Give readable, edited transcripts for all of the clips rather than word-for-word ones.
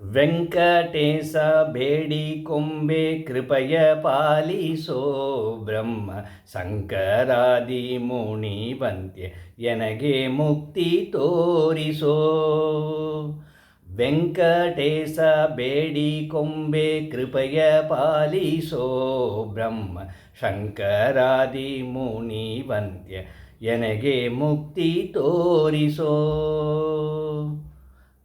ವೆಂಕಟೇಶ ಬೇಡಿಕೊಂಬೆ ಕೃಪೆಯ ಪಾಲಿಸೋ ಬ್ರಹ್ಮ ಶಂಕರಾದಿ ಮುನಿವಂತ್ಯ ಎನಗೆ ಮುಕ್ತಿ ತೋರಿಸೋ. ವೆಂಕಟೇಶ ಬೇಡಿಕೊಂಬೆ ಕೃಪೆಯ ಪಾಲಿಸೋ ಬ್ರಹ್ಮ ಶಂಕರಾದಿ ಮುನಿವಂತ್ಯ ಎನಗೆ ಮುಕ್ತಿ ತೋರಿಸೋ.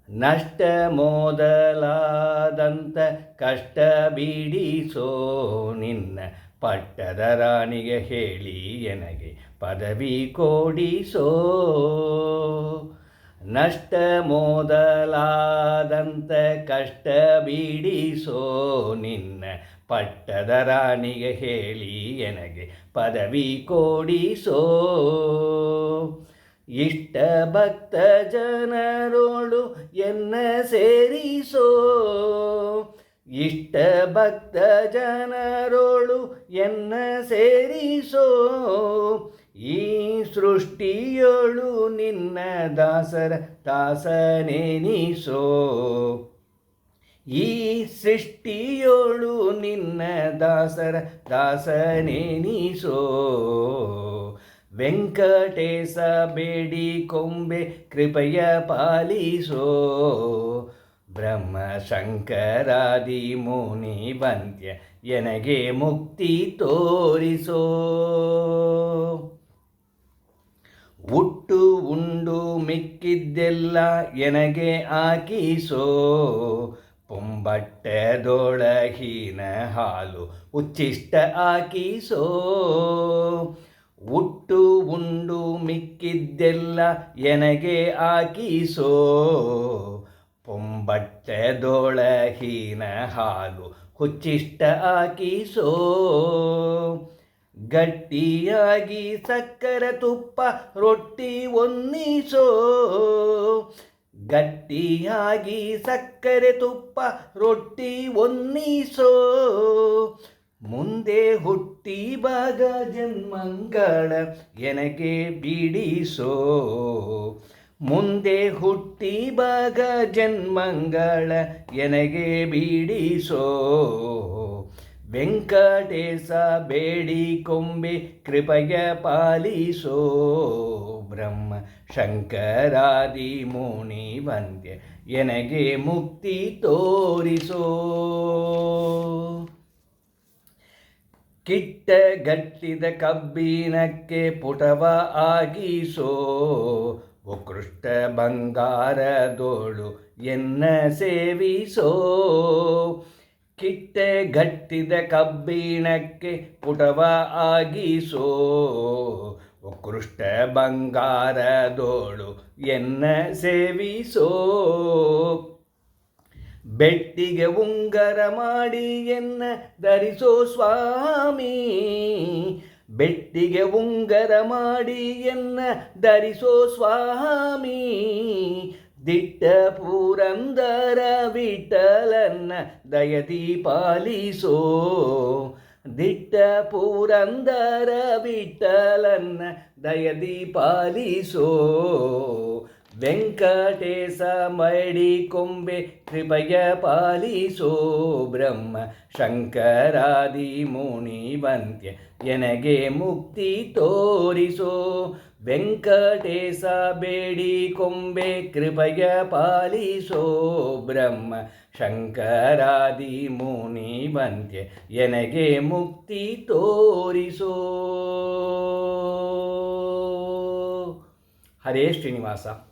ನಷ್ಟ ಮೊದಲಾದಂಥ ಕಷ್ಟ ಬಿಡಿಸೋ ನಿನ್ನ ಪಟ್ಟದ ರಾಣಿಗೆ ಹೇಳಿ ಎನಗೆ ಪದವಿ ಕೊಡಿಸೋ. ನಷ್ಟ ಮೊದಲಾದಂಥ ಕಷ್ಟ ಬಿಡಿಸೋ ನಿನ್ನ ಪಟ್ಟದ ರಾಣಿಗೆ ಹೇಳಿ ಎನಗೆ ಪದವಿ ಕೊಡಿಸೋ. ಇಷ್ಟ ಭಕ್ತ ಜನರೋಳು ಎನ್ನ ಸೇರಿಸೋ. ಇಷ್ಟ ಭಕ್ತ ಜನರೋಳು ಎನ್ನ ಸೇರಿಸೋ. ಈ ಸೃಷ್ಟಿಯೋಳು ನಿನ್ನ ದಾಸರ ದಾಸನೆನಿಸೋ. ಈ ಸೃಷ್ಟಿಯೋಳು ನಿನ್ನ ದಾಸರ ದಾಸನೆನಿಸೋ. ವೆಂಕಟೇಶ ಬೇಡಿಕೊಂಬೆ ಕೃಪೆಯ ಪಾಲಿಸೋ ಬ್ರಹ್ಮ ಶಂಕರಾದಿ ಮುನಿವಂತ್ಯ ಎನಗೆ ಮುಕ್ತಿ ತೋರಿಸೋ. ಹುಟ್ಟು ಉಂಡು ಮಿಕ್ಕಿದ್ದೆಲ್ಲ ಎನಗೆ ಹಾಕಿಸೋ. ಪೊಂಬಟ್ಟದೊಳಗಿನ ಹಾಲು ಉಚ್ಚಿಷ್ಟ ಹಾಕಿಸೋ. ಹುಟ್ಟು ಉಂಡು ಮಿಕ್ಕಿದ್ದೆಲ್ಲ ಎನಗೆ ಹಾಕಿಸೋ. ಪೊಂಬಟ್ಟದೊಳಗಿನ ಹಾಲು ಹುಚ್ಚಿಷ್ಟ ಹಾಕಿಸೋ. ಗಟ್ಟಿಯಾಗಿ ಸಕ್ಕರೆ ತುಪ್ಪ ರೊಟ್ಟಿ ಒನ್ನಿಸೋ. ಗಟ್ಟಿಯಾಗಿ ಸಕ್ಕರೆ ತುಪ್ಪ ರೊಟ್ಟಿ ಒನ್ನಿಸೋ. ಮುಂದೆ ಹುಟ್ಟಿ ಬಾಗ ಜನ್ಮಂಗಳ ಎನಗೆ ಬಿಡಿಸೋ. ಮುಂದೆ ಹುಟ್ಟಿ ಬಾಗ ಜನ್ಮಂಗಳ ಎನಗೆ ಬಿಡಿಸೋ. ವೆಂಕಟೇಶ ಬೇಡಿಕೊಂಬೆ ಕೃಪೆಯ ಪಾಲಿಸೋ ಬ್ರಹ್ಮ ಶಂಕರಾದಿ ಮುನಿವಂದ್ಯ ಎನಗೆ ಮುಕ್ತಿ ತೋರಿಸೋ. ಕಿಟ್ಟಗಟ್ಟಿದ ಕಬ್ಬಿಣಕ್ಕೆ ಪುಟವ ಆಗಿಸೋ. ಉತ್ಕೃಷ್ಟ ಬಂಗಾರದೋಳು ಎನ್ನ ಸೇವಿಸೋ. ಕಿಟ್ಟಗಟ್ಟಿದ ಕಬ್ಬಿಣಕ್ಕೆ ಪುಟವ ಆಗಿಸೋ. ಉತ್ಕೃಷ್ಟ ಬಂಗಾರದೋಳು ಎನ್ನ ಸೇವಿಸೋ. ಬೆಟ್ಟಿಗೆ ಉಂಗರ ಮಾಡಿ ಎನ್ನ ಧರಿಸೋ ಸ್ವಾಮಿ. ಬೆಟ್ಟಿಗೆ ಉಂಗರ ಮಾಡಿ ಎನ್ನ ಧರಿಸೋ ಸ್ವಾಮಿ. ದಿಟ್ಟ ಪುರಂದರ ವಿಠಲನ್ನ ದಯದಿ ಪಾಲಿಸೋ. ದಿಟ್ಟ ಪುರಂದರ ವಿಠಲನ್ನ ದಯದಿ ಪಾಲಿಸೋ. ವೆಂಕಟೇಶ ಬೇಡಿಕೊಂಬೆ ಕೃಪೆಯ ಪಾಲಿಸೋ ಬ್ರಹ್ಮ ಶಂಕರಾದಿ ಮುನಿವಂತ್ಯ ಎನಗೆ ಮುಕ್ತಿ ತೋರಿಸೋ. ವೆಂಕಟೇಶ ಬೇಡಿಕೊಂಬೆ ಕೃಪೆಯ ಪಾಲಿಸೋ ಬ್ರಹ್ಮ ಶಂಕರಾದಿ ಮುನಿವಂತ್ಯ ಎನಗೆ ಮುಕ್ತಿ ತೋರಿಸೋ. ಹರೇ ಶ್ರೀನಿವಾಸ.